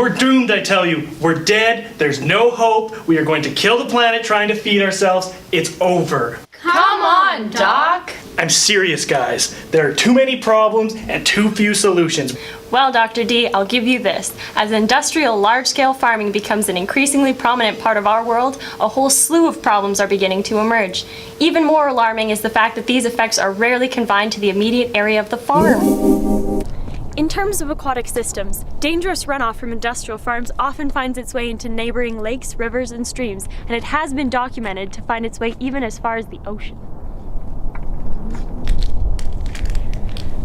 We're doomed, I tell you. We're dead. There's no hope. We are going to kill the planet trying to feed ourselves. It's over. Come on, Doc. I'm serious, guys. There are too many problems and too few solutions. Well, Dr. D, I'll give you this. As industrial large-scale farming becomes an increasingly prominent part of our world, a whole slew of problems are beginning to emerge. Even more alarming is the fact that these effects are rarely confined to the immediate area of the farm. In terms of aquatic systems, dangerous runoff from industrial farms often finds its way into neighboring lakes, rivers, and streams, and it has been documented to find its way even as far as the ocean.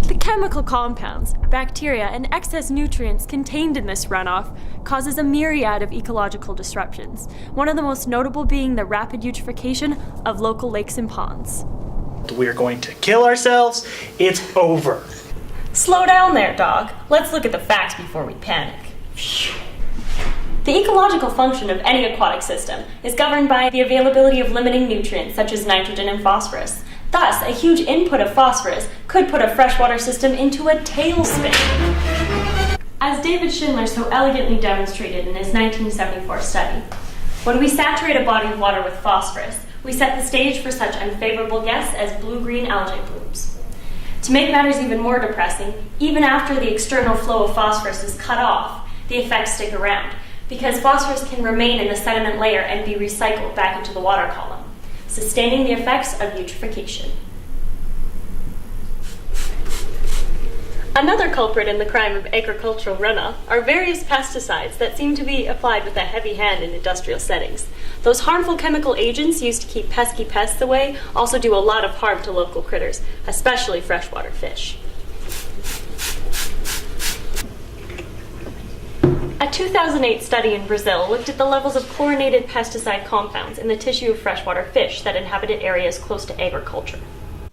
The chemical compounds, bacteria, and excess nutrients contained in this runoff causes a myriad of ecological disruptions, one of the most notable being the rapid eutrophication of local lakes and ponds. We're going to kill ourselves. It's over. Slow down there, Doc. Let's look at the facts before we panic. The ecological function of any aquatic system is governed by the availability of limiting nutrients such as nitrogen and phosphorus. Thus, a huge input of phosphorus could put a freshwater system into a tailspin. As David Schindler so elegantly demonstrated in his 1974 study, when we saturate a body of water with phosphorus, we set the stage for such unfavorable guests as blue-green algae blooms. To make matters even more depressing, even after the external flow of phosphorus is cut off, the effects stick around, because phosphorus can remain in the sediment layer and be recycled back into the water column, sustaining the effects of eutrophication. Another culprit in the crime of agricultural runoff are various pesticides that seem to be applied with a heavy hand in industrial settings. Those harmful chemical agents used to keep pesky pests away also do a lot of harm to local critters, especially freshwater fish. A 2008 study in Brazil looked at the levels of chlorinated pesticide compounds in the tissue of freshwater fish that inhabited areas close to agriculture.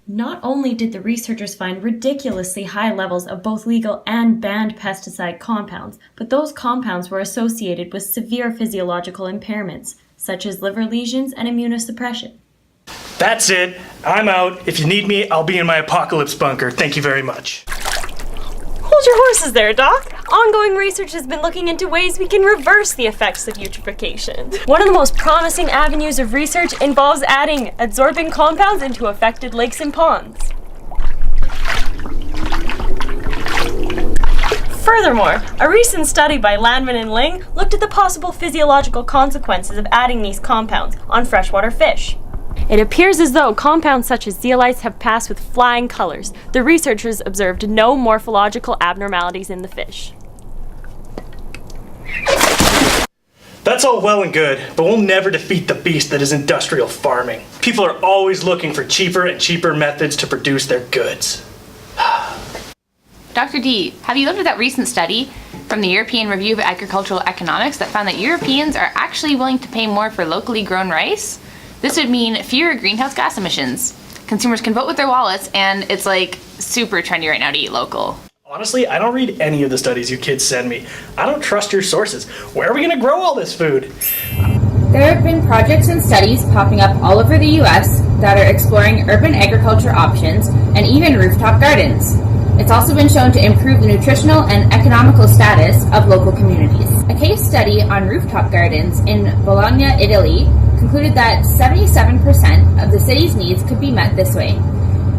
Not only did the researchers find ridiculously high levels of both legal and banned pesticide compounds, but those compounds were associated with severe physiological impairments, such as liver lesions and immunosuppression. That's it. I'm out. If you need me, I'll be in my apocalypse bunker. Thank you very much. Hold your horses there, Doc. Ongoing research has been looking into ways we can reverse the effects of eutrophication. One of the most promising avenues of research involves adding adsorbent compounds into affected lakes and ponds. Furthermore, a recent study by Landman and Ling looked at the possible physiological consequences of adding these compounds on freshwater fish. It appears as though compounds such as zeolites have passed with flying colors. The researchers observed no morphological abnormalities in the fish. That's all well and good, but we'll never defeat the beast that is industrial farming. People are always looking for cheaper and cheaper methods to produce their goods. Dr. D, have you looked at that recent study from the European Review of Agricultural Economics that found that Europeans are actually willing to pay more for locally grown rice? This would mean fewer greenhouse gas emissions. Consumers can vote with their wallets, and it's like super trendy right now to eat local. Honestly, I don't read any of the studies you kids send me. I don't trust your sources. Where are we going to grow all this food? There have been projects and studies popping up all over the U.S. that are exploring urban agriculture options and even rooftop gardens. It's also been shown to improve the nutritional and economical status of local communities. A case study on rooftop gardens in Bologna, Italy, concluded that 77% of the city's needs could be met this way.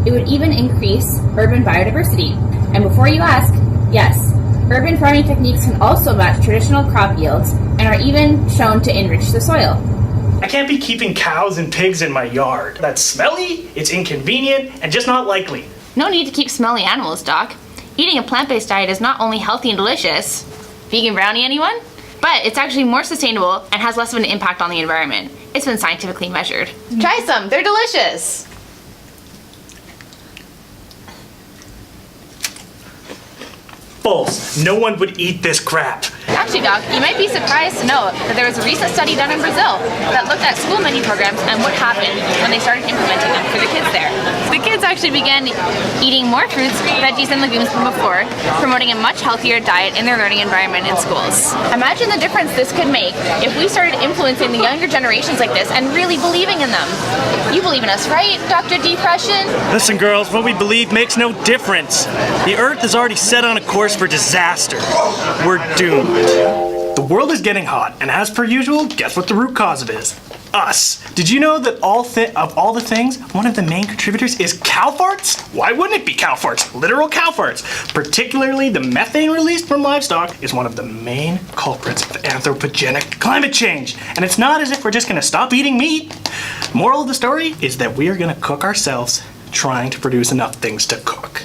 It would even increase urban biodiversity. And before you ask, yes, urban farming techniques can also match traditional crop yields and are even shown to enrich the soil. I can't be keeping cows and pigs in my yard. That's smelly, it's inconvenient, and just not likely. No need to keep smelly animals, Doc. Eating a plant-based diet is not only healthy and delicious. Vegan brownie, anyone? But it's actually more sustainable and has less of an impact on the environment. It's been scientifically measured. Try some, they're delicious. False. No one would eat this crap. Actually, Doc, you might be surprised to know that there was a recent study done in Brazil that looked at school menu programs and what happened when they started implementing them for the kids there. The kids actually began eating more fruits, veggies, and legumes than before, promoting a much healthier diet in their learning environment in schools. Imagine the difference this could make if we started influencing the younger generations like this and really believing in them. You believe in us, right, Dr. Depression? Listen, girls, what we believe makes no difference. The Earth is already set on a course for disaster. We're doomed. The world is getting hot, and as per usual, guess what the root cause of it is? Us. Did you know that of all the things, one of the main contributors is cow farts? Why wouldn't it be cow farts? Literal cow farts. Particularly the methane released from livestock is one of the main culprits of anthropogenic climate change. And it's not as if we're just gonna stop eating meat. Moral of the story is that we are gonna cook ourselves trying to produce enough things to cook.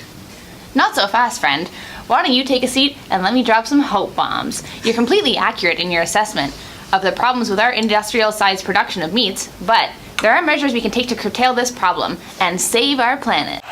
Not so fast, friend. Why don't you take a seat and let me drop some hope bombs? You're completely accurate in your assessment of the problems with our industrial-sized production of meats, but there are measures we can take to curtail this problem and save our planet.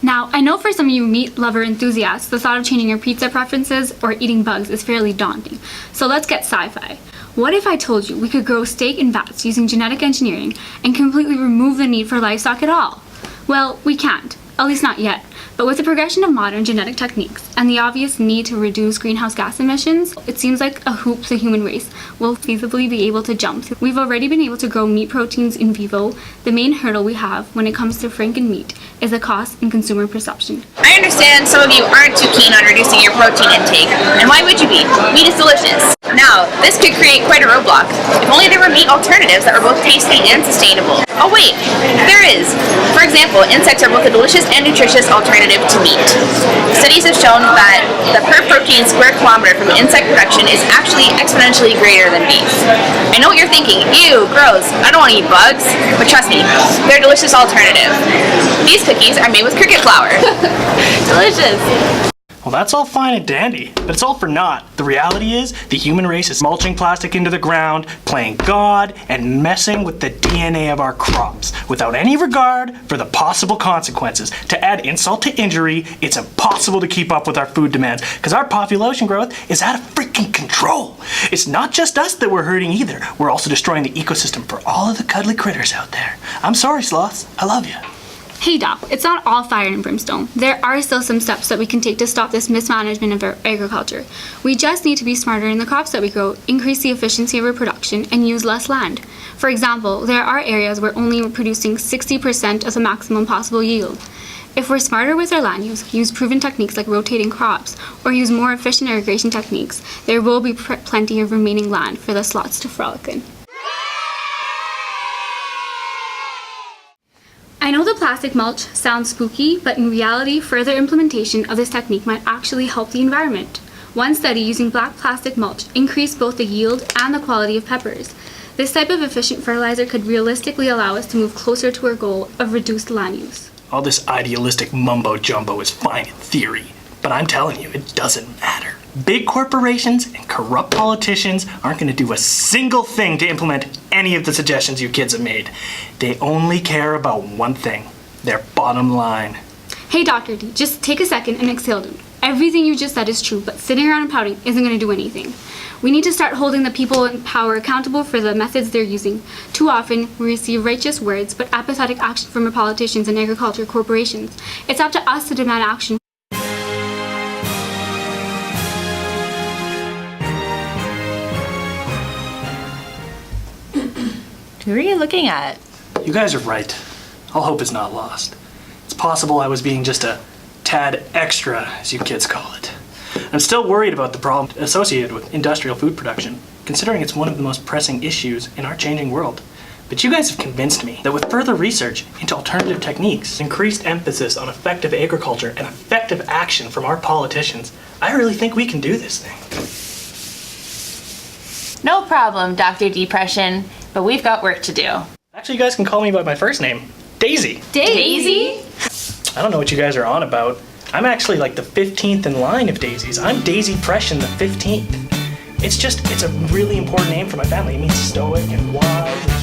Now, I know for some of you meat lover enthusiasts, the thought of changing your pizza preferences or eating bugs is fairly daunting. So let's get sci-fi. What if I told you we could grow steak in vats using genetic engineering and completely remove the need for livestock at all? Well, we can't, at least not yet. But with the progression of modern genetic techniques and the obvious need to reduce greenhouse gas emissions, it seems like a hoop the human race will feasibly be able to jump through. We've already been able to grow meat proteins in vivo. The main hurdle we have when it comes to franken meat is the cost and consumer perception. I understand some of you aren't too keen on reducing your protein intake, and why would you be? Meat is delicious. Now, this could create quite a roadblock. If only there were meat alternatives that were both tasty and sustainable. Oh wait, there is. For example, insects are both a delicious and nutritious alternative to meat. Studies have shown that the per protein square kilometer from insect production is actually exponentially greater than beef. I know what you're thinking, ew, gross, I don't want to eat bugs, but trust me, they're a delicious alternative. These cookies are made with cricket flour. Delicious. Well, that's all fine and dandy, but it's all for naught. The reality is, the human race is mulching plastic into the ground, playing God, and messing with the DNA of our crops, without any regard for the possible consequences. To add insult to injury, it's impossible to keep up with our food demands, because our population growth is out of freaking control. It's not just us that we're hurting either. We're also destroying the ecosystem for all of the cuddly critters out there. I'm sorry, sloths. I love you. Hey Doc, it's not all fire and brimstone. There are still some steps that we can take to stop this mismanagement of our agriculture. We just need to be smarter in the crops that we grow, increase the efficiency of our production, and use less land. For example, there are areas where only we're producing 60% of the maximum possible yield. If we're smarter with our land use proven techniques like rotating crops, or use more efficient irrigation techniques, there will be plenty of remaining land for the sloths to frolic in. I know the plastic mulch sounds spooky, but in reality, further implementation of this technique might actually help the environment. One study using black plastic mulch increased both the yield and the quality of peppers. This type of efficient fertilizer could realistically allow us to move closer to our goal of reduced land use. All this idealistic mumbo-jumbo is fine in theory, but I'm telling you, it doesn't matter. Big corporations and corrupt politicians aren't going to do a single thing to implement any of the suggestions you kids have made. They only care about one thing, their bottom line. Hey Dr. D, just take a second and exhale. Everything you just said is true, but sitting around and pouting isn't going to do anything. We need to start holding the people in power accountable for the methods they're using. Too often, we receive righteous words, but apathetic action from our politicians and agriculture corporations. It's up to us to demand action. Who are you looking at? You guys are right. All hope is not lost. It's possible I was being just a tad extra, as you kids call it. I'm still worried about the problem associated with industrial food production, considering it's one of the most pressing issues in our changing world. But you guys have convinced me that with further research into alternative techniques, increased emphasis on effective agriculture, and effective action from our politicians, I really think we can do this thing. No problem, Dr. Depression, but we've got work to do. Actually, you guys can call me by my first name, Daisy. Daisy? I don't know what you guys are on about. I'm actually like the 15th in line of daisies. I'm Daisy Pression, the 15th. It's a really important name for my family. It means stoic and wise.